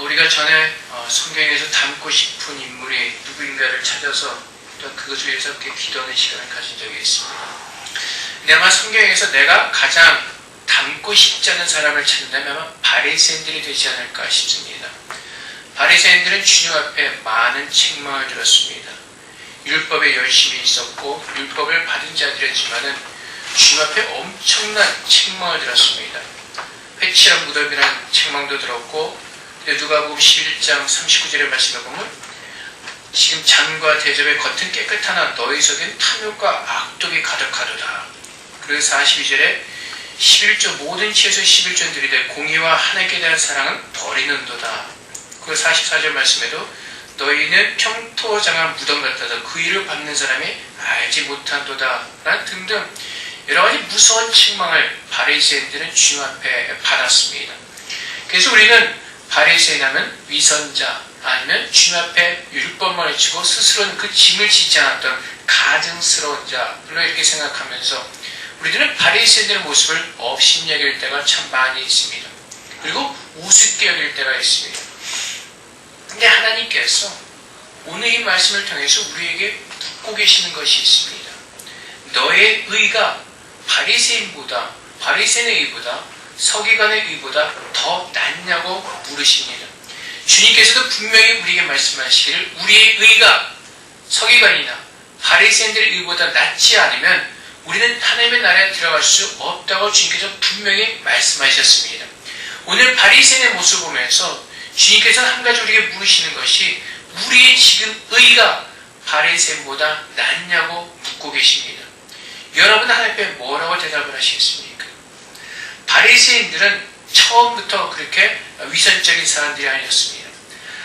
우리가 전에 성경에서 닮고 싶은 인물이 누구인가를 찾아서 또 그것을 위해서 이렇게 기도하는 시간을 가진 적이 있습니다. 근데 아마 성경에서 내가 가장 닮고 싶지 않은 사람을 찾는다면 아마 바리새인들이 되지 않을까 싶습니다. 바리새인들은 주님 앞에 많은 책망을 들었습니다. 율법에 열심히 있었고 율법을 받은 자들이었지만은 주님 앞에 엄청난 책망을 들었습니다. 회칠한 무덤이라는 책망도 들었고, 누가복음 11장 39절의 말씀을 보면 지금 잔과 대접의 겉은 깨끗하나 너희 속엔 탐욕과 악독이 가득하도다. 그리고 42절에 11조 모든 채소의 11조 드리되 공의와 하나님께 대한 사랑은 버리는도다. 그리고 44절 말씀에도 너희는 평토장한 무덤 같아서 그 일을 받는 사람이 알지 못한도다 라는 등등 여러가지 무서운 책망을 바리새인들은 주님 앞에 받았습니다. 그래서 우리는 바리새인 하면 위선자 아니면 주님 앞에 율법만 외치고 스스로는 그 짐을 지지 않았던 가증스러운 자로 이렇게 생각하면서 우리들은 바리새인들의 모습을 업신여길 때가 참 많이 있습니다. 그리고 우습게 여길 때가 있습니다. 근데 하나님께서 오늘 이 말씀을 통해서 우리에게 묻고 계시는 것이 있습니다. 너의 의가 바리새인의 의보다 서기관의 의보다 더 낫냐고 물으십니다. 주님께서도 분명히 우리에게 말씀하시기를 우리의 의가 서기관이나 바리새인들의 의보다 낫지 않으면 우리는 하나님의 나라에 들어갈 수 없다고 주님께서 분명히 말씀하셨습니다. 오늘 바리새인의 모습을 보면서 주님께서는 한 가지 우리에게 물으시는 것이 우리의 지금 의가 바리새인보다 낫냐고 묻고 계십니다. 여러분 하나님 앞에 뭐라고 대답을 하시겠습니까? 바리새인들은 처음부터 그렇게 위선적인 사람들이 아니었습니다.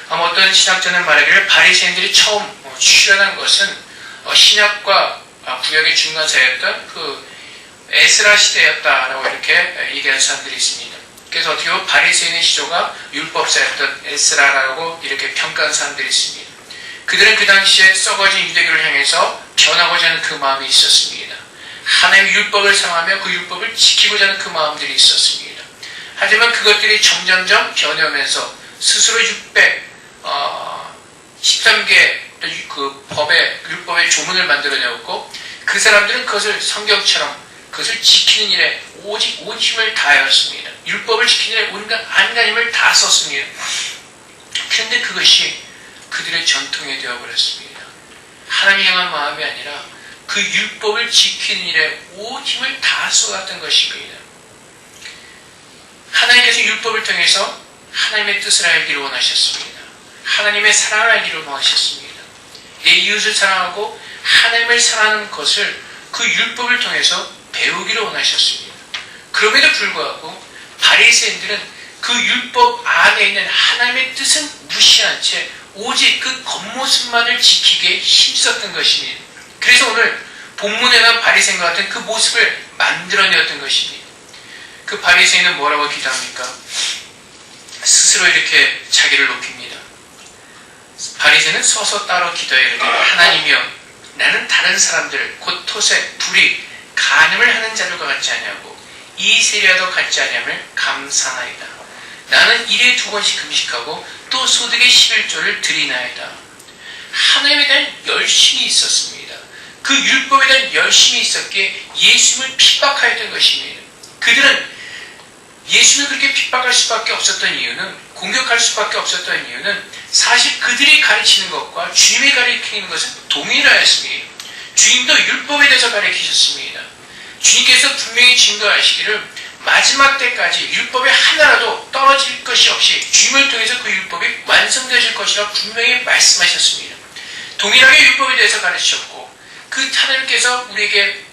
어떤 신학자는 말하기를 바리새인들이 처음 출현한 것은 신약과 구약의 중간 사이였던 그 에스라 시대였다라고 이렇게 얘기하는 사람들이 있습니다. 그래서 어떻게 보면 바리새인의 시조가 율법사였던 에스라라고 이렇게 평가하는 사람들이 있습니다. 그들은 그 당시에 썩어진 유대교를 향해서 변하고자 하는 그 마음이 있었습니다. 하나님의 율법을 사랑하며 그 율법을 지키고자 하는 그 마음들이 있었습니다. 하지만 그것들이 점점점 변해오면서 스스로 613개 그 율법의 조문을 만들어내었고 그 사람들은 그것을 성경처럼 그것을 지키는 일에 오직 온 힘을 다하였습니다. 율법을 지키는 일에 온갖 안간 힘을 다 썼습니다. 그런데 그것이 그들의 전통이 되어버렸습니다. 하나님 향한 마음이 아니라 그 율법을 지키는 일에 온 힘을 다 쏟았던 것입니다. 하나님께서 율법을 통해서 하나님의 뜻을 알기를 원하셨습니다. 하나님의 사랑을 알기를 원하셨습니다. 내 이웃을 사랑하고 하나님을 사랑하는 것을 그 율법을 통해서 배우기를 원하셨습니다. 그럼에도 불구하고 바리새인들은 그 율법 안에 있는 하나님의 뜻은 무시한 채 오직 그 겉모습만을 지키기에 힘썼던 것입니다. 그래서 오늘 본문에 나온 바리새인과 같은 그 모습을 만들어내었던 것입니다. 그 바리새인은 뭐라고 기도합니까? 스스로 이렇게 자기를 높입니다. 바리새인은 서서 따로 기도해 이르되 하나님이여 나는 다른 사람들 곧 토색, 불의, 간음을 하는 자들과 같지 아니하고 이 세례와도 같지 아니함을 감사나이다. 나는 일에 2번씩 금식하고 또 소득의 11조를 드리나이다. 하나님에 대한 열심이 있었습니다. 그 율법에 대한 열심이 있었기에 예수님을 핍박하였던 것입니다. 그들은 예수님을 그렇게 핍박할 수밖에 없었던 이유는, 공격할 수밖에 없었던 이유는 사실 그들이 가르치는 것과 주님이 가르치는 것은 동일하였습니다. 주님도 율법에 대해서 가르치셨습니다. 주님께서 분명히 증거하시기를 마지막 때까지 율법에 하나라도 떨어질 것이 없이 주님을 통해서 그 율법이 완성되실 것이라 분명히 말씀하셨습니다. 동일하게 율법에 대해서 가르치셨고 그 하나님께서 우리에게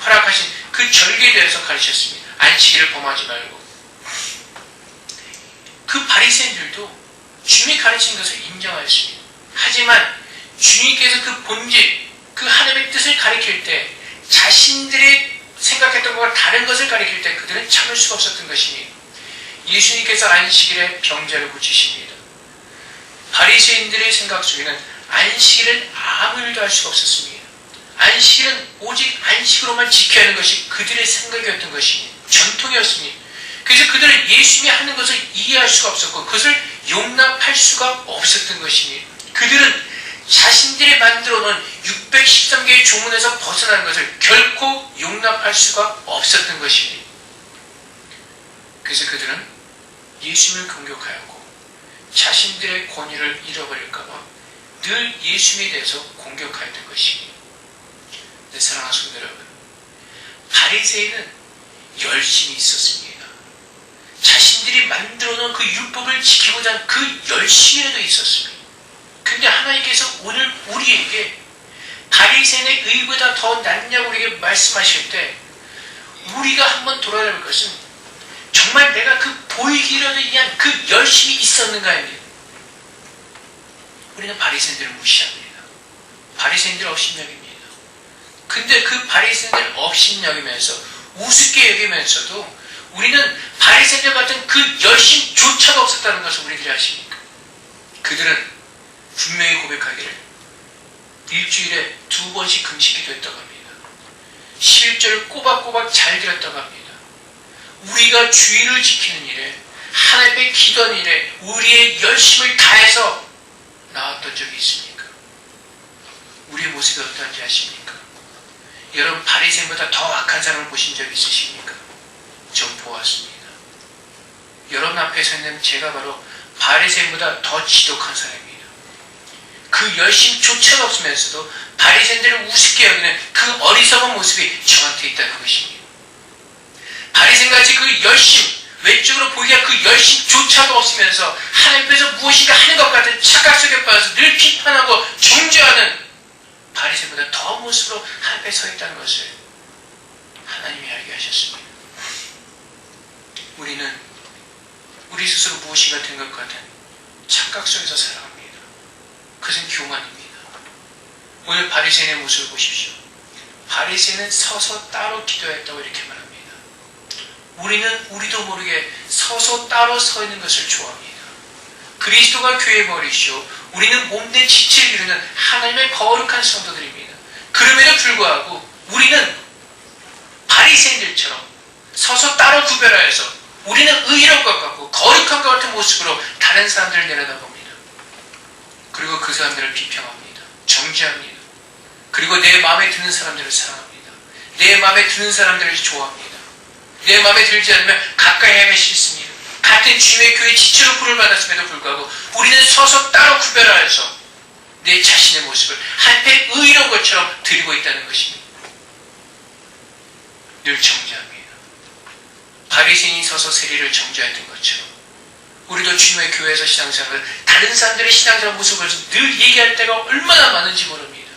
허락하신 그 절기에 대해서 가르치셨습니다. 안식일을 범하지 말고. 그 바리새인들도 주님이 가르친 것을 인정하였습니다. 하지만 주님께서 그 본질, 그 하나님의 뜻을 가르칠 때 자신들이 생각했던 것과 다른 것을 가르칠 때 그들은 참을 수가 없었던 것입니다. 예수님께서 안식일에 병자를 고치십니다. 바리새인들의 생각 속에는 안식일은 아무 일도 할 수가 없었습니다. 안식일은 오직 안식으로만 지켜야 하는 것이 그들의 생각이었던 것입니다. 전통이었습니다. 그래서 그들은 예수님이 하는 것을 이해할 수가 없었고 그것을 용납할 수가 없었던 것입니다. 그들은 자신들이 만들어 놓은 613개의 조문에서 벗어나는 것을 결코 용납할 수가 없었던 것입니다. 그래서 그들은 예수님을 공격하였고 자신들의 권위를 잃어버릴까봐 늘 예수님에 대해서 공격하였던 것입니다. 내 사랑하는 성도 여러분, 바리새인은 열심이 있었습니다. 자신들이 만들어 놓은 그 율법을 지키고자 하는 그 열심이라도 있었습니다. 근데 하나님께서 오늘 우리에게 바리새인의 의보다 더 낫냐고 우리에게 말씀하실 때 우리가 한번 돌아야 할 것은 정말 내가 그 보이기라도 위한 그 열심이 있었는가입니다. 우리는 바리새인들을 무시합니다. 바리새인들 업신여깁니다. 근데 그 바리새인들 업신여기면서 우습게 여기면서도 우리는 바리새인들 같은 그 열심조차도 없었다는 것을 우리들이 아십니까? 그들은 분명히 고백하기를 일주일에 2번씩 금식기도 했다고 합니다. 11절을 꼬박꼬박 잘 드렸다고 합니다. 우리가 주의를 지키는 일에 하나님께 기도하는 일에 우리의 열심을 다해서 나왔던 적이 있습니까? 우리의 모습이 어떠한지 아십니까? 여러분 바리새인보다 더 악한 사람을 보신 적 있으십니까? 전 보았습니다. 여러분 앞에 서 있는 제가 바로 바리새인보다 더 지독한 사람입니다. 그 열심조차가 없으면서도 바리새인들을 우습게 여기는 그 어리석은 모습이 저한테 있다는 것입니다. 바리새인같이 그 열심, 외적으로 보이기가 그 열심조차도 없으면서 하나님께서 무엇인가 하는 것 같은 착각 속에 빠져서 늘 비판하고 정죄하는 바리새인보다 더 모습으로 하나님께 서 있다는 것을 하나님이 알게 하셨습니다. 우리는 우리 스스로 무엇인가 된 것 같은 착각 속에서 살아갑니다. 그것은 교만입니다. 오늘 바리새인의 모습을 보십시오. 바리새인은 서서 따로 기도했다고 이렇게 말합니다. 우리는 우리도 모르게 서서 따로 서 있는 것을 좋아합니다. 그리스도가 교회의 머리시오. 우리는 몸된 지체를 이루는 하나님의 거룩한 성도들입니다. 그럼에도 불구하고 우리는 바리새인들처럼 서서 따로 구별하여서 우리는 의로운 것 같고 거룩한 것 같은 모습으로 다른 사람들을 내려다봅니다. 그리고 그 사람들을 비평합니다. 정죄합니다. 그리고 내 마음에 드는 사람들을 사랑합니다. 내 마음에 드는 사람들을 좋아합니다. 내 마음에 들지 않으면 가까이 하면 싫습니다. 같은 주님의 교회 지체로 부름을 받았음에도 불구하고 우리는 서서 따로 구별하여서 내 자신의 모습을 한패 의로운 것처럼 드리고 있다는 것입니다. 늘 정죄합니다. 바리새인이 서서 세리를 정죄했던 것처럼 우리도 주님의 교회에서 신앙생활을 다른 사람들의 신앙생활 모습을 늘 얘기할 때가 얼마나 많은지 모릅니다.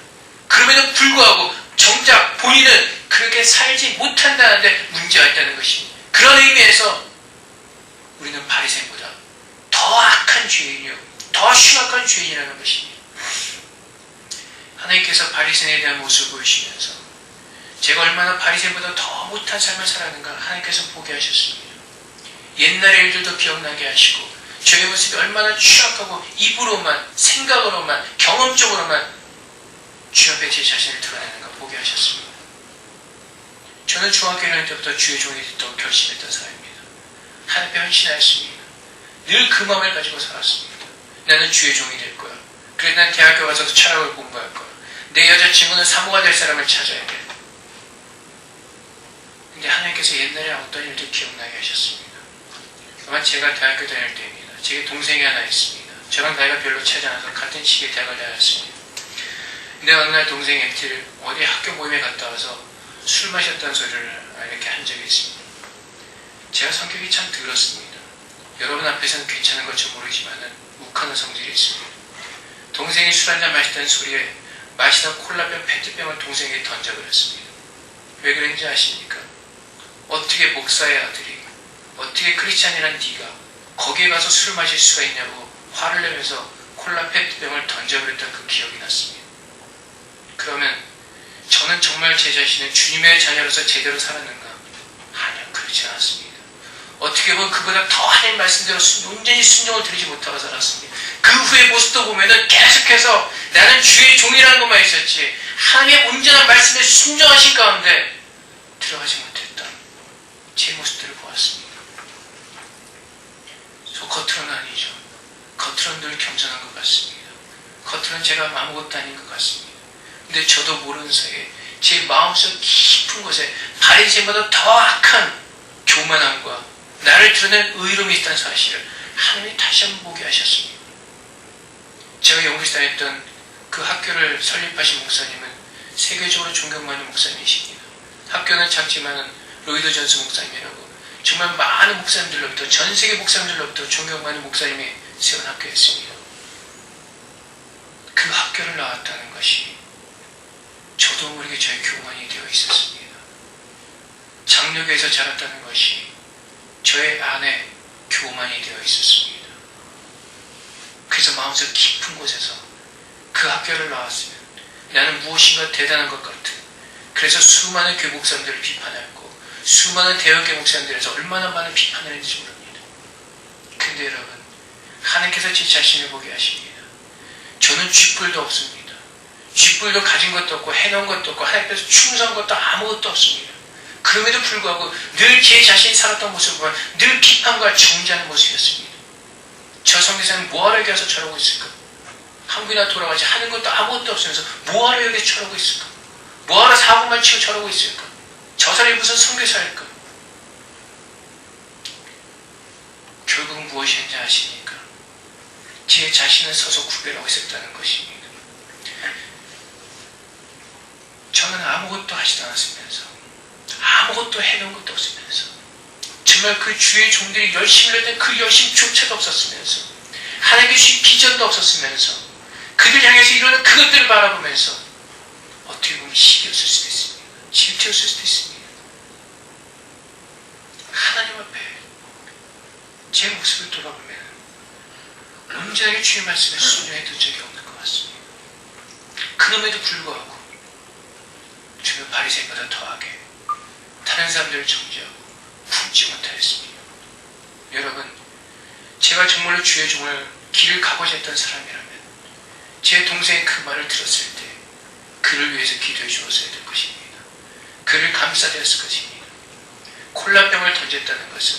그럼에도 불구하고 정작 본인은 그렇게 살지 못한다는데 문제가 있다는 것입니다. 그런 의미에서 우리는 바리새인보다 더 악한 죄인이요, 더 심각한 죄인이라는 것입니다. 하나님께서 바리새인에 대한 모습을 보이시면서 제가 얼마나 바리새인보다 더 못한 삶을 살았는가 하나님께서 보게 하셨습니다. 옛날의 일들도 기억나게 하시고 저의 모습이 얼마나 취약하고 입으로만, 생각으로만, 경험적으로만 주 앞에 제 자신을 드러내는가 보게 하셨습니다. 저는 중학교 1학년 때부터 주의 종이 되도록 결심했던 사람입니다. 하나님께 헌신하였습니다. 늘 그 마음을 가지고 살았습니다. 나는 주의 종이 될 거야. 그래서 난 대학교 가서도 철학을 공부할 거야. 내 여자친구는 사모가 될 사람을 찾아야 돼. 근데 하나님께서 옛날에 어떤 일들 기억나게 하셨습니다. 아마 제가 대학교 다닐 때입니다. 제 동생이 하나 있습니다. 저랑 나이가 별로 차지 않아서 같은 시기에 대학을 다녔습니다. 근데 어느 날 동생이 액티를 어디 학교 모임에 갔다 와서 술 마셨다는 소리를 이렇게 한 적이 있습니다. 제가 성격이 참 더럽습니다. 여러분 앞에서는 괜찮은 걸지 모르지만 욱하는 성질이 있습니다. 동생이 술 한잔 마셨다는 소리에 마시던 콜라병 페트병을 동생에게 던져버렸습니다. 왜 그런지 아십니까? 어떻게 목사의 아들이, 어떻게 크리스찬이란 네가 거기에 가서 술 마실 수가 있냐고 화를 내면서 콜라 페트병을 던져버렸던 그 기억이 났습니다. 그러면 저는 정말 제 자신을 주님의 자녀로서 제대로 살았는가? 아니요, 그렇지 않았습니다. 어떻게 보면 그보다 더 하나님 말씀대로 온전히 순종을 드리지 못하고 살았습니다. 그 후의 모습도 보면은 계속해서 나는 주의 종이라는 것만 있었지 하나님의 온전한 말씀에 순종하신 가운데 들어가지 못했던 제 모습들을 보았습니다. 저 겉으로는 아니죠. 겉으로는 늘 겸손한 것 같습니다. 겉으로는 제가 아무것도 아닌 것 같습니다. 근데 저도 모르는 사이에 제 마음속 깊은 곳에 바리새인보다 더 악한 교만함과 나를 드러낸 의로움이 있다는 사실을 하나님이 다시 한번 보게 하셨습니다. 제가 영국에서 다녔던 그 학교를 설립하신 목사님은 세계적으로 존경받는 목사님이십니다. 학교는 작지만 로이드 존스 목사님이라고 정말 많은 목사님들로부터, 전 세계 목사님들로부터 존경받는 목사님이 세운 학교였습니다. 그 학교를 나왔다는 것이 저도 모르게 저의 교만이 되어 있었습니다. 장로교에서 자랐다는 것이 저의 안에 교만이 되어 있었습니다. 그래서 마음속 깊은 곳에서 그 학교를 나왔으면 나는 무엇인가 대단한 것 같은, 그래서 수많은 교회 목사님들을 비판했고 수많은 대형교회 목사님들에서 얼마나 많은 비판을 했는지 모릅니다. 근데 여러분, 하나님께서 제 자신을 보게 하십니다. 저는 쥐뿔도 없습니다. 쥐뿔도 가진 것도 없고 해놓은 것도 없고 하나님께서 충성한 것도 아무것도 없습니다. 그럼에도 불구하고 늘 제 자신이 살았던 모습을 보면 늘 비판과 정죄하는 모습이었습니다. 저 성교사는 뭐하러 여기 와서 저러고 있을까? 한국이나 돌아가지 하는 것도 아무것도 없으면서 뭐하러 여기 저러고 있을까? 뭐하러 사고만 치고 저러고 있을까? 저 사람이 무슨 선교사일까? 결국은 무엇이었는지 아십니까? 제 자신을 서서 구별하고 있었다는 것입니다. 저는 아무것도 하지도 않았으면서 아무것도 해놓은 것도 없으면서 정말 그 주의 종들이 열심히 했던 그 열심조차도 없었으면서 하나님께 주신 비전도 없었으면서 그들 향해서 이루는 그것들을 바라보면서 어떻게 보면 시기였을 수도 있습니다. 질투였을 수도 있습니다. 하나님 앞에 제 모습을 돌아보면 온전하게 주의 말씀에 순종했던 적이 없는 것 같습니다. 그럼에도 불구하고 주변 바리새인보다 더하게 다른 사람들을 정죄하고 품지 못하였습니다. 여러분, 제가 정말로 주의 종을 길을 가고자 했던 사람이라면 제 동생의 그 말을 들었을 때 그를 위해서 기도해 주었어야 될 것입니다. 그를 감싸되었을 것입니다. 콜라병을 던졌다는 것은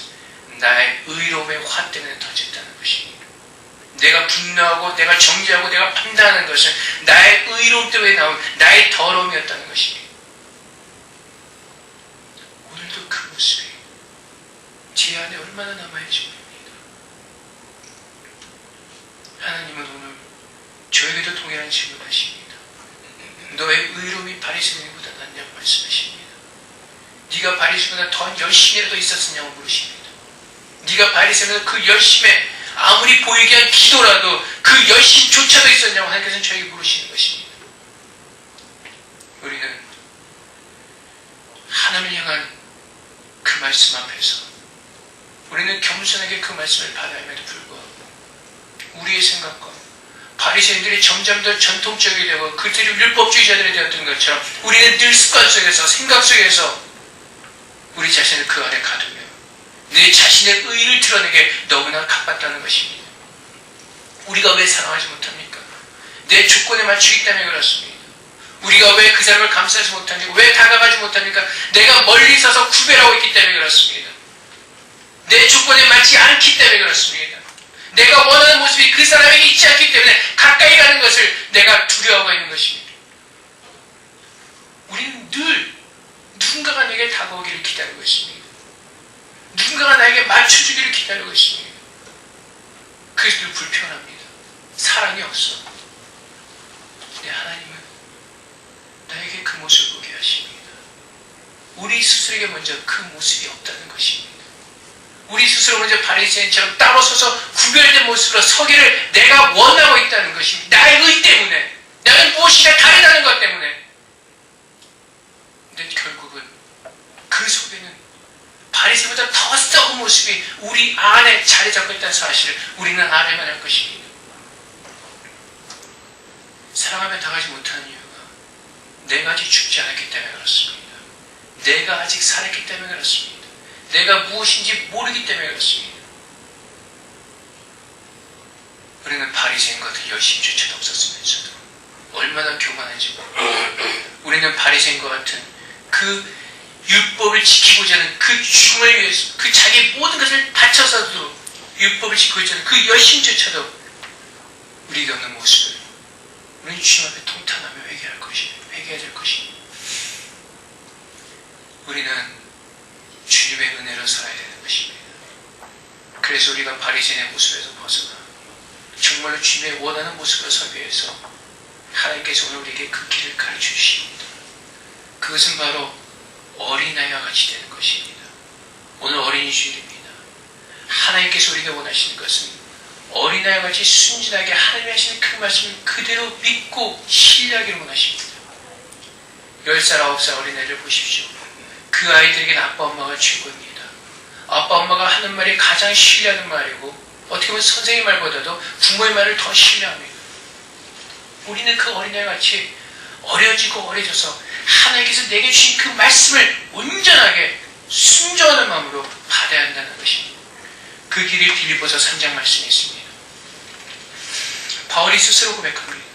나의 의로움의 화 때문에 던졌다는 것입니다. 내가 분노하고 내가 정죄하고 내가 판단하는 것은 나의 의로움 때문에 나온 나의 더러움이었다는 것입니다. 오늘도 그 모습이 제 안에 얼마나 남아있는지 모릅니다. 하나님은 오늘 저에게도 동일한 질문을 하십니다. 너의 의로움이 바리새인보다 낫냐고 말씀하십니다. 네가 바리새인보다 더 열심히라도 있었느냐고 물으십니다. 네가 바리새인보다 그 열심에 아무리 보이게 한 기도라도 그 열심조차도 있었냐고 하나님께서는 저에게 물으시는 것입니다. 우리는 하나님을 향한 그 말씀 앞에서 우리는 겸손하게 그 말씀을 받아야함에도 불구하고 우리의 생각과 바리새인들이 점점 더 전통적이 되고 그들이 율법주의자들이 되었던 것처럼 우리는 늘 습관 속에서 생각 속에서 우리 자신을 그 안에 가두며 내 자신의 의를 드러내게 너무나 가깝다는 것입니다. 우리가 왜 사랑하지 못합니까? 내 조건에 맞추기 때문에 그렇습니다. 우리가 왜 그 사람을 감싸지 못합니까? 왜 다가가지 못합니까? 내가 멀리 서서 구별하고 있기 때문에 그렇습니다. 내 조건에 맞지 않기 때문에 그렇습니다. 내가 원하는 모습이 그 사람에게 있지 않기 때문에 가까이 가는 것을 내가 두려워하고 있는 것입니다. 우리는 늘 누군가가 내게 다가오기를 기다리고 있습니다. 누군가가 나에게 맞춰주기를 기다리고 있습니다. 그래서 늘 불편합니다. 사랑이 없어. 근데 하나님은 나에게 그 모습을 보게 하십니다. 우리 스스로에게 먼저 그 모습이 없다는 것입니다. 우리 스스로 먼저 바리새인처럼 따로 서서 구별된 모습으로 서기를 내가 원하고 있다는 것입니다. 나의 의 때문에, 나는 무엇이가 다르다는 것 때문에. 근데 결국은 그 속에는 바리새인보다 더 썩은 모습이 우리 안에 자리 잡고 있다는 사실을 우리는 알아야만 할 것입니다. 사랑하며 당하지 못하는 이유가 내가 아직 죽지 않았기 때문에 그렇습니다. 내가 아직 살았기 때문에 그렇습니다. 내가 무엇인지 모르기 때문에 그렇습니다. 우리는 바리새인 같은 열심조차도 없었으면서도 얼마나 교만한지 모릅니다. 우리는 바리새인과 같은 그 율법을 지키고자 하는 그 죽음을 위해서 그 자기 모든 것을 바쳐서도 율법을 지키고자 하는 그 열심조차도 우리에게 없는 모습을 우리는 주님 앞에 통탄하며 회개해야 될 것입니다. 우리는 주님의 은혜로 살아야 되는 것입니다. 그래서 우리가 바리새인의 모습에서 벗어나 정말로 주님의 원하는 모습으로 서기 위해서 하나님께서 오늘 우리에게 그 길을 가르쳐 주십니다. 그것은 바로 어린아이와 같이 되는 것입니다. 오늘 어린이 주일입니다. 하나님께서 우리에게 원하시는 것은 어린아이와 같이 순진하게 하나님이 하시는 그 말씀을 그대로 믿고 신뢰하기를 원하십니다. 10살, 9살 어린아이를 보십시오. 그 아이들에게는 아빠, 엄마가 최고입니다. 아빠, 엄마가 하는 말이 가장 신뢰하는 말이고 어떻게 보면 선생님 말보다도 부모의 말을 더 신뢰합니다. 우리는 그 어린아이와 같이 어려지고 어려져서 하나님께서 내게 주신 그 말씀을 온전하게 순종하는 마음으로 받아야 한다는 것입니다. 그 길이 빌립보서 3장 말씀에 있습니다. 바울이 스스로 고백합니다.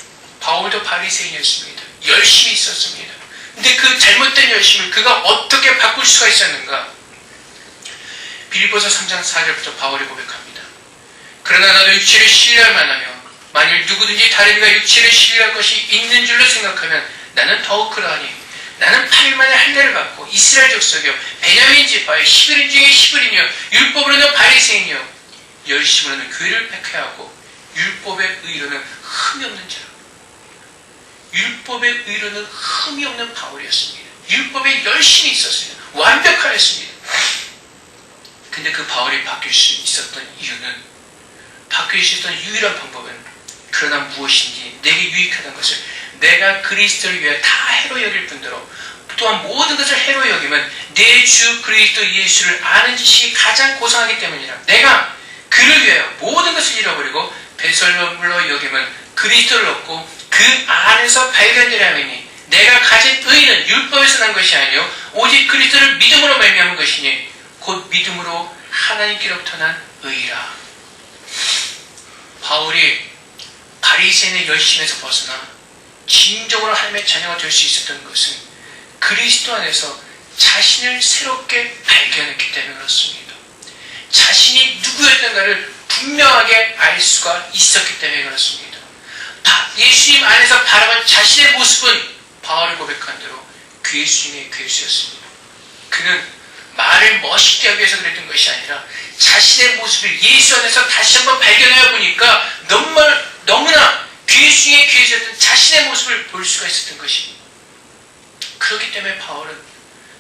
바울도 바리새인이었습니다. 열심히 있었습니다. 근데 그 잘못된 열심을 그가 어떻게 바꿀 수가 있었는가? 빌립보서 3장 4절부터 바울이 고백합니다. 그러나 나도 육체를 신뢰할 만하며 만일 누구든지 다른 이가 육체를 신뢰할 것이 있는 줄로 생각하면 나는 더욱 그러하니 나는 8일 만에 할례를 받고 이스라엘 족속이요 베냐민 지파의 11인 중에 10일이며 율법으로는 바리새인이요 열심으로는 교회를 폐하고 율법의 의로는 흠이 없는 자라. 율법의 의로는 흠이 없는 바울이었습니다. 율법에 열심히 있었습니다. 완벽하였습니다. 근데 그 바울이 바뀔 수 있었던 이유는, 바뀔 수 있었던 유일한 방법은 그러나 무엇인지 내게 유익하다는 것을 내가 그리스도를 위해 다 해로 여길 뿐더러 또한 모든 것을 해로 여기면 내 주 그리스도 예수를 아는 지식이 가장 고상하기 때문이라. 내가 그를 위하여 모든 것을 잃어버리고 배설물로 여기면 그리스도를 얻고 그 안에서 발견되려 하니 내가 가진 의는 율법에서 난 것이 아니요 오직 그리스도를 믿음으로 말미암은 것이니 곧 믿음으로 하나님께로부터 난 의라. 바울이 바리새인의 열심에서 벗어나 진정으로 하나님의 자녀가 될 수 있었던 것은 그리스도 안에서 자신을 새롭게 발견했기 때문에 그렇습니다. 자신이 누구였던가를 분명하게 알 수가 있었기 때문에 그렇습니다. 예수님 안에서 바라본 자신의 모습은 바울이 고백한 대로 괴수 중의 괴수였습니다. 그는 말을 멋있게 하기 위해서 그랬던 것이 아니라 자신의 모습을 예수 안에서 다시 한번 발견해 보니까 너무나 괴수 중의 괴수였던 자신의 모습을 볼 수가 있었던 것입니다. 그렇기 때문에 바울은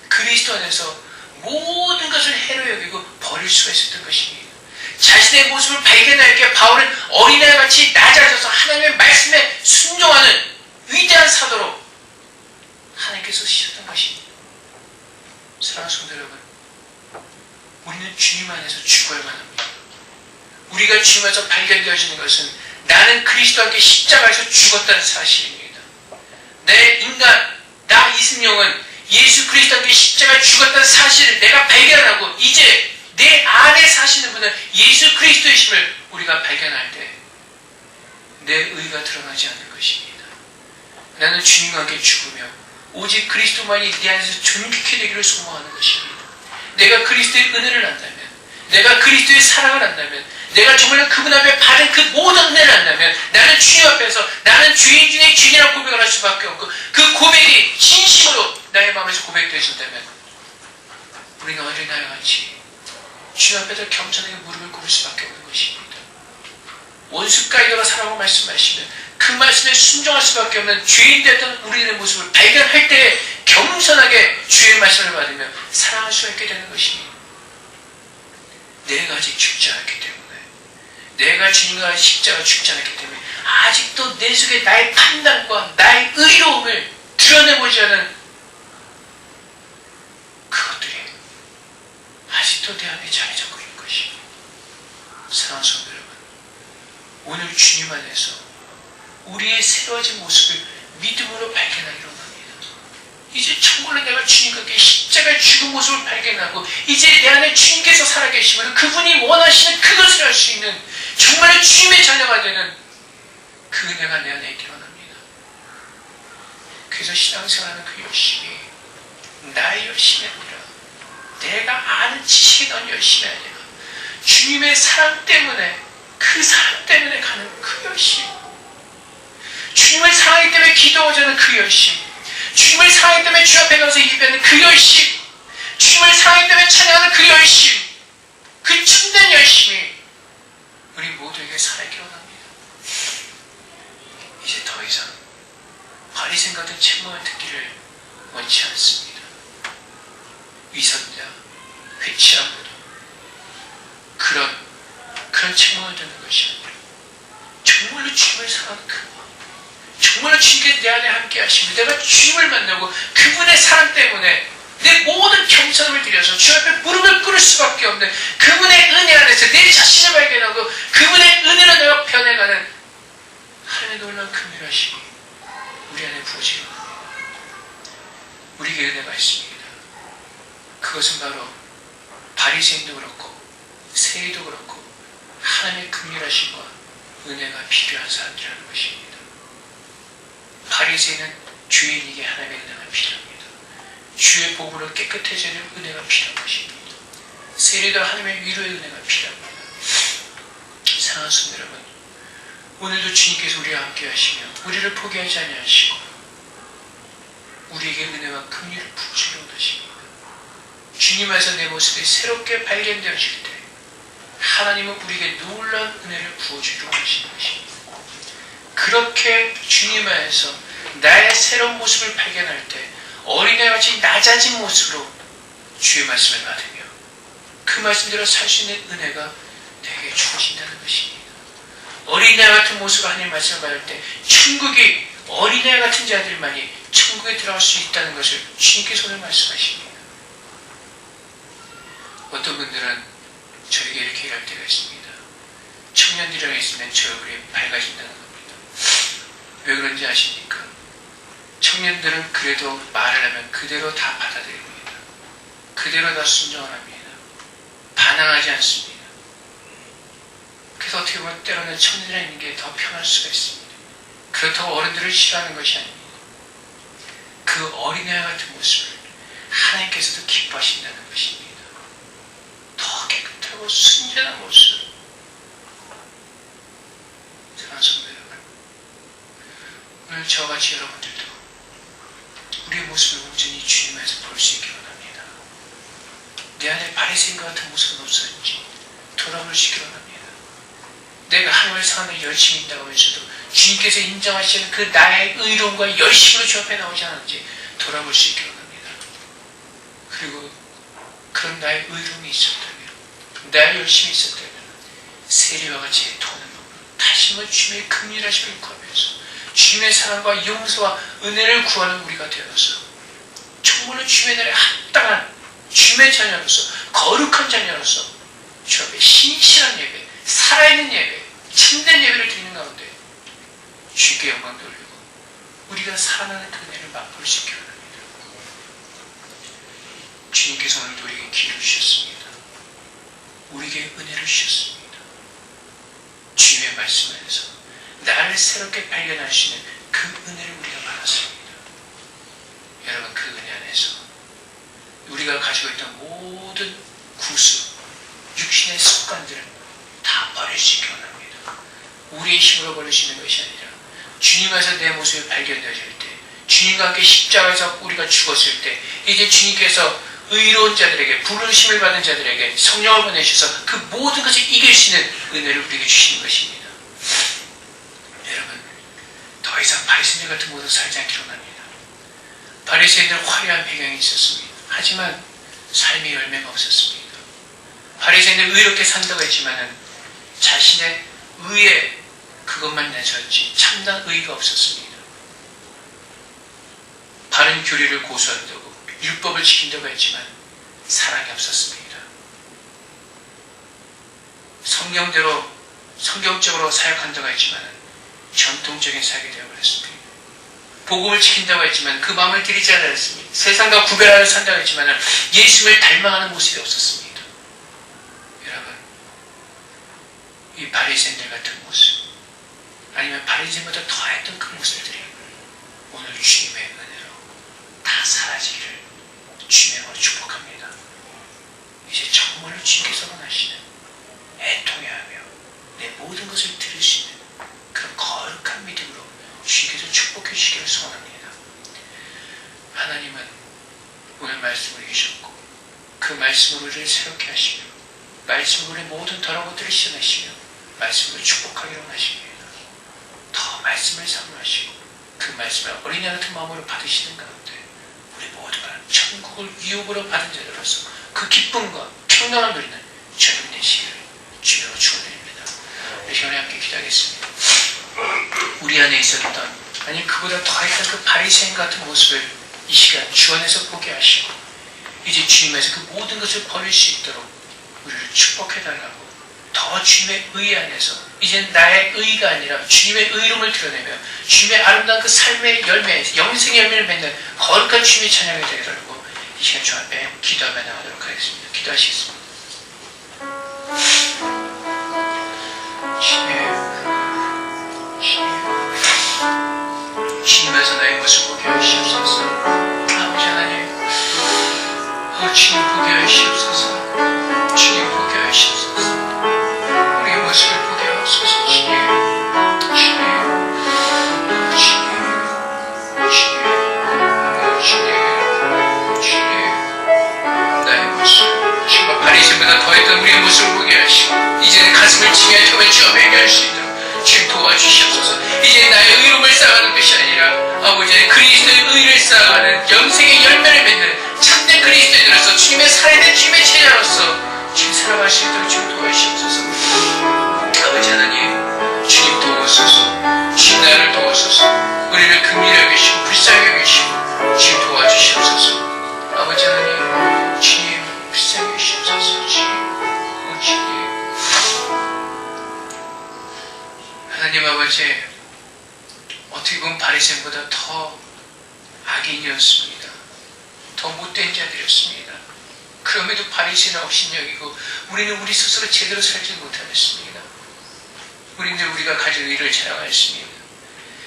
그리스도 안에서 모든 것을 해로 여기고 버릴 수가 있었던 것입니다. 자신의 모습을 발견할 때 바울은 어린아이같이 낮아져서 하나님의 말씀에 순종하는 위대한 사도로 하나님께서 쓰셨던 것입니다. 사랑하는 성도 여러분, 우리는 주님 안에서 죽어야만 합니다. 우리가 주님 안에서 발견되어지는 것은 나는 그리스도와 함께 십자가에서 죽었다는 사실입니다. 내 인간, 나 이승용은 예수 그리스도와 함께 십자가에 죽었다는 사실을 내가 발견하고 이제 내 안에 사시는 분은 예수 그리스도이심을 우리가 발견할 때 내 의가 드러나지 않는 것입니다. 나는 주님과 함께 죽으며 오직 그리스도만이 내 안에서 존귀케 되기를 소망하는 것입니다. 내가 그리스도의 은혜를 안다면, 내가 그리스도의 사랑을 안다면, 내가 정말 그분 앞에 받은 그 모든 은혜를 안다면 나는 주님 앞에서 나는 죄인 중에 죄인이라고 고백을 할 수밖에 없고 그 고백이 진심으로 나의 마음에서 고백되어진다면 우리는 어린아이와 같이 주님 앞에서 겸손하게 무릎을 꿇을 수밖에 없는 것입니다. 원수 가이더가 사랑하고 말씀하시면 그 말씀에 순종할 수밖에 없는 죄인 됐던 우리들의 모습을 발견할 때 겸손하게 주의 말씀을 받으며 사랑할 수 있게 되는 것입니다. 내가 아직 죽지 않았기 때문에, 내가 주님과 십자가 죽지 않았기 때문에 아직도 내 속에 나의 판단과 나의 의로움을 드러내보지 않은 그것들이 아직도 내 안에 자리 잡고 있는 것입니다. 사랑하는 성도 여러분, 오늘 주님 안에서 우리의 새로워진 모습을 믿음으로 발견하기로 합니다. 이제 정말로 내가 주님과 함께 십자가에 죽은 모습을 발견하고 이제 내 안에 주님께서 살아계시면 그분이 원하시는 그것을 할 수 있는 정말로 주님의 자녀가 되는 그 은혜가 내 안에 있기로 합니다. 그래서 신앙생활하는 그 열심이 나의 열심이 아니라 내가 아는 지식이 난 열심이 아니라 주님의 사랑 때문에, 그 사랑 때문에 가는 그 열심, 사랑하기 때문에 기도하자는 그 열심, 주님을 사랑하기 때문에 주 앞에 가서 예배하는 그 열심, 주님을 사랑하기 때문에 찬양하는 그 열심, 그 참된 열심이 우리 모두에게 살아있기로 합니다. 이제 더 이상 바리새인 같은 책망을 듣기를 원치 않습니다. 위선자, 회치함으로 그런 책망을 듣는 것이 아니라 정말로 주님을 사랑하는 그 마음, 정말로 주님께 내 안에 함께 하시며 내가 주님을 만나고 그분의 사랑 때문에 내 모든 겸손함을 들여서 주 앞에 무릎을 꿇을 수밖에 없는 그분의 은혜 안에서 내 자신을 발견하고 그분의 은혜로 내가 변해가는 하나님의 놀라운 긍휼하심이 우리 안에 부어지려 합니다. 우리에게 은혜가 있습니다. 그것은 바로 바리새인도 그렇고 세리도 그렇고 하나님의 긍휼하심과 은혜가 필요한 사람들이라는 것입니다. 바리새인은 주인에게 하나님의 은혜가 필요합니다. 주의 복으로 깨끗해지는 은혜가 필요한 것입니다. 세리도 하나님의 위로의 은혜가 필요합니다. 사랑하는 성도 여러분, 오늘도 주님께서 우리와 함께 하시며 우리를 포기하지 아니하시고 우리에게 은혜와 긍휼을 부으시려 원하십니다. 주님 안에서 내 모습이 새롭게 발견되어질 때 하나님은 우리에게 놀라운 은혜를 부어주려 원하시는 것입니다. 그렇게 주님 안에서 나의 새로운 모습을 발견할 때 어린애같이 낮아진 모습으로 주의 말씀을 받으며 그 말씀대로 살 수 있는 은혜가 내게 주어진다는 것입니다. 어린애 같은 모습으로 하나님의 말씀을 받을 때 천국이 어린애 같은 자들만이 천국에 들어갈 수 있다는 것을 주님께서 오늘 말씀하십니다. 어떤 분들은 저에게 이렇게 얘기할 때가 있습니다. 청년들이랑 있으면 저 얼굴이 밝아진다는 겁니다. 왜 그런지 아십니까? 청년들은 그래도 말을 하면 그대로 다 받아들입니다. 그대로 다 순종을 합니다. 반항하지 않습니다. 그래서 어떻게 보면 때로는 청년이랑 있는 게 더 편할 수가 있습니다. 그렇다고 어른들을 싫어하는 것이 아닙니다. 그 어린애와 같은 모습을 하나님께서도 기뻐하신다는 것입니다. 더 깨끗하고 순전한 모습. 사랑하는 성도 여러분, 오늘 저같이 여러분들도 우리의 모습을 온전히 주님 안에서 볼 수 있기 원합니다. 내 안에 바리새인과 같은 모습은 없었는지 돌아볼 수 있기 원합니다. 내가 하나님을 사랑하는 열심히 있다고 하면서도 주님께서 인정하시는 그 나의 의로움과 열심으로 주 앞에 나오지 않았는지 돌아볼 수 있기 원합니다. 그리고 그런 나의 의로움이 있었다면, 나의 열심이 있었다면 세리와 같이 도는 법으로 다시 한번 주님의 긍휼하심을 구하면서 주님의 사랑과 용서와 은혜를 구하는 우리가 되어서 정말로 주님의 날에 합당한 주님의 자녀로서 거룩한 자녀로서 주 앞에 신실한 예배, 살아있는 예배, 참된 예배를 드리는 가운데 주께 영광 돌리고 우리가 살아나는 그 은혜를 맛볼 수 있게 합니다. 주님께서 오늘도 우리에게 기회를 주셨습니다. 우리에게 은혜를 주셨습니다. 주님의 말씀 안에서 나를 새롭게 발견할 수 있는 그 은혜를 우리가 받았습니다. 여러분, 그 은혜 안에서 우리가 가지고 있던 모든 구수, 육신의 습관들은 다 버릴 수 있게 원합니다. 우리의 힘으로 버릴 수 있는 것이 아니라 주님 안에서 내 모습이 발견되어질 때, 주님과 함께 십자가에서 우리가 죽었을 때 이제 주님께서 의로운 자들에게, 부르심을 받은 자들에게 성령을 보내주셔서 그 모든 것을 이길 수 있는 은혜를 우리에게 주시는 것입니다. 여러분, 더 이상 바리새인들 같은 모습으로 살지 않기로 합니다. 바리새인들은 화려한 배경이 있었습니다. 하지만 삶의 열매가 없었습니다. 바리새인들 의롭게 산다고 했지만 자신의 의에 그것만 내셨지 참된 의가 없었습니다. 바른 교리를 고수한다고 율법을 지킨다고 했지만 사랑이 없었습니다. 성경적으로 사역한다고 했지만 전통적인 사역이 되어버렸습니다. 복음을 지킨다고 했지만 그 마음을 들이지 않았습니다. 세상과 구별하여 산다고 했지만 예수를 닮아가는 모습이 없었습니다. 여러분, 이 바리새인들 같은 모습, 아니면 바리새인보다 더했던 그 모습들이 오늘 주님의 은혜로 다 사라지기를 주님으로 축복합니다. 이제 정말로 주님께서 원하시는 애통해하며 내 모든 것을 들을 수 있는 그런 거룩한 믿음으로 주님께서 축복 말씀을 주셨고 그 말씀으로 우리를 새롭게 하시며 말씀으로 우리의 모든 더러운 것들을 씻어내시며 말씀으로 축복하기로 하십니다. 더 말씀을 사모하시고 그 말씀을 어린애 같은 마음으로 받으시는 가운데 우리 모두가 천국을 유업으로 받은 자들로서 그 기쁨과 평강을 누리는 저녁 되시기를 주님으로 축원드립니다. 우리 시간에 함께 기도하겠습니다. 우리 안에 있었던 아니 그보다 더했던 그 바리새인 같은 모습을 이 시간 주 안에서 보게 하시고 이제 주님에서 그 모든 것을 버릴 수 있도록 우리를 축복해달라고 더 주님의 의 안에서 이제 나의 의가 아니라 주님의 의로움을 드러내며 주님의 아름다운 그 삶의 열매 영생의 열매를 맺는 거룩한 주님의 찬양이 되도록 이 시간 주 앞에 기도하며 나가도록 하겠습니다. 기도하시겠습니다. 주님에서 나의 모습 보게 하시옵소서. 아버지 하나님 주님 보게 하시옵소서. 주님 보게 하시옵소서. 우리의 모습을 보게 하옵소서. 주님 나의 모습 주님과 바리새인보다 더했던 우리의 모습을 보게 하시고 이제는 가슴을 치며 혀를 쥐어 회개할 수 있도록 주님 도와주시옵소서. 이제 나의 의로움을 쌓아가는 것이 아니라 아버지의 그리스도의 의를 쌓아가는 영생의 열매를 맺는 참된 그리스도인으로서 주님의 살아있는 주님의 제자로서 주님 살아갈 수 있도록 주님 도와주시옵소서. 아버지 하나님 주님 도우소서. 주님 나를 도우소서. 우리를 긍휼히 여기시고 불쌍히 여기시고 주님 도와주시옵소서. 아버지 하나님 주님 불쌍히 여기시옵소서. 주님 하나님 아버지 어떻게 보면 바리새인보다 더 악인이었습니다. 더 못된 자들이었습니다. 그럼에도 바리새인을 업신여기고 우리는 우리 스스로 제대로 살지 못하였습니다. 우리는 우리가 가진 의를 자랑하였습니다.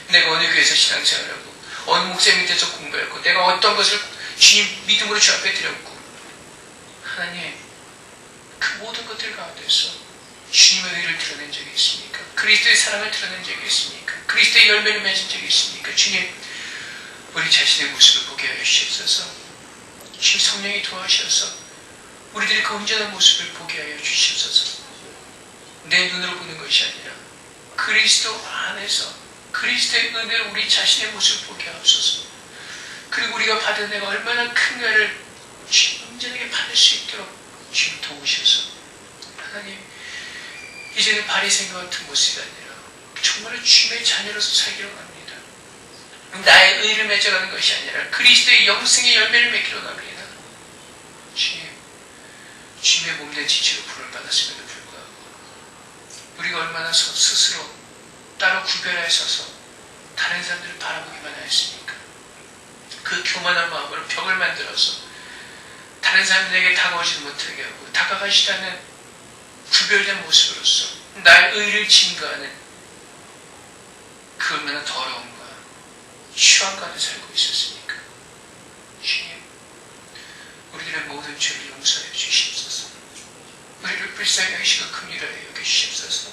내가 어느 교회에서 신앙생활하고 어느 목사님 밑에서 공부했고 내가 어떤 것을 주님 믿음으로 주 앞에 드렸고 하나님 그 모든 것들 가운데서 주님의 의를 드러낸 적이 있습니까? 그리스도의 사랑을 드러낸 적이 있습니까? 그리스도의 열매를 맺은 적이 있습니까? 주님 우리 자신의 모습을 보게 하여 주시옵소서. 주님 성령이 도와주셔서 우리들이 그 온전한 모습을 보게 하여 주시옵소서. 내 눈으로 보는 것이 아니라 그리스도 안에서 그리스도의 은혜로 우리 자신의 모습을 보게 하옵소서. 그리고 우리가 받은 은혜가 얼마나 큰가를 주님 온전하게 받을 수 있도록 주님 도우셔서 하나님 이제는 바리새인과 같은 모습이 아니라 정말로 주님의 자녀로서 살기로 합니다. 나의 의를 맺어가는 것이 아니라 그리스도의 영생의 열매를 맺기로 합니다. 주님, 주님의 몸된 지체로 부름을 받았음에도 불구하고 우리가 얼마나 스스로 따로 구별하여 서서 다른 사람들을 바라보기만 하였습니까? 그 교만한 마음으로 벽을 만들어서 다른 사람들에게 다가오지 못하게 하고 다가가시지 않는 구별된 모습으로서 나의 의를 증거하는 그 얼마나 더러움과 추한 가운데 살고 있었습니까? 주님, 우리들의 모든 죄를 용서해 주시옵소서. 우리를 불쌍히 여기시고 긍휼하여 여기시옵소서.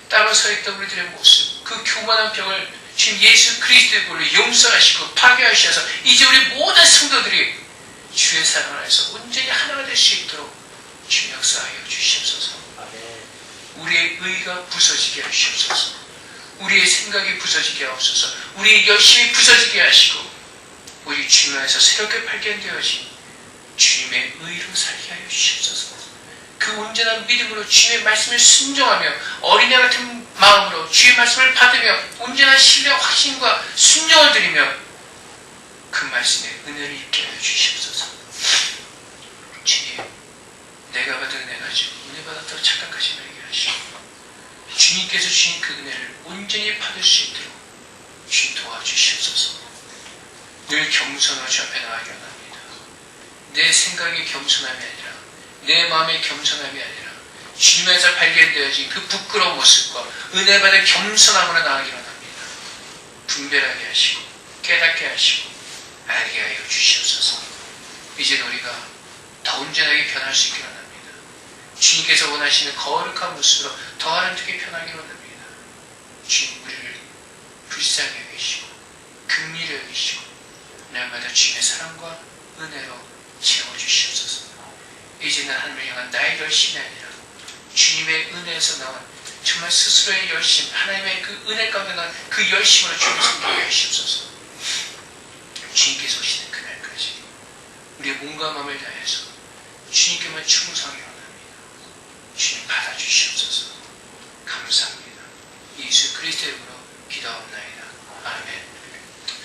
따로 서있던 우리들의 모습, 그 교만한 벽을 주님 예수 그리스도의 볼로 용서하시고 파괴하셔서 이제 우리 모든 성도들이 주의 사랑 안에서 온전히 하나가 될 수 있도록 주님 역사하여 주시옵소서. 우리의 의가 부서지게 하시옵소서. 우리의 생각이 부서지게 하옵소서. 우리의 열심이 부서지게 하시고 우리 주님 안에서 새롭게 발견되어진 주님의 의로 살게 하여 주시옵소서. 그 온전한 믿음으로 주님의 말씀을 순종하며 어린애 같은 마음으로 주의 말씀을 받으며 온전한 신뢰와 확신과 순종을 드리며 그 말씀의 은혜를 입게 하여 주시옵소서. 주님, 내가 받은 은혜 가지고 은혜 받았다고 착각하지 말게 하시고 주님께서 주신 그 은혜를 온전히 받을 수 있도록 주님 도와주시옵소서. 늘 겸손으로 주 앞에 나가기를 합니다. 내 생각의 겸손함이 아니라 내 마음의 겸손함이 아니라 주님에서 발견되어진 그 부끄러운 모습과 은혜 받은 겸손함으로 나가기를 합니다. 분별하게 하시고 깨닫게 하시고 알게 하여 주시옵소서. 이제 우리가 더 온전하게 변할 수 있기를 합니다. 주님께서 원하시는 거룩한 모습으로 더 아름답게 변하기를 원합니다. 주님 우리를 불쌍히 여기시고 긍휼히 여기시고 날마다 주님의 사랑과 은혜로 주시옵소서. 이제는 하나님을 향한 나의 열심이 아니라 주님의 은혜에서 나온 정말 스스로의 열심, 하나님의 그 은혜 가운데 나온 그 열심으로 주님 섬기게 하시옵소서. 주님께서 오시는 그날까지 우리의 몸과 마음을 다해서 주님께만 충성히 원합니다. 주님 받아주시옵소서. 감사합니다. 예수 그리스도의 이름으로 기도하옵나이다. 아멘.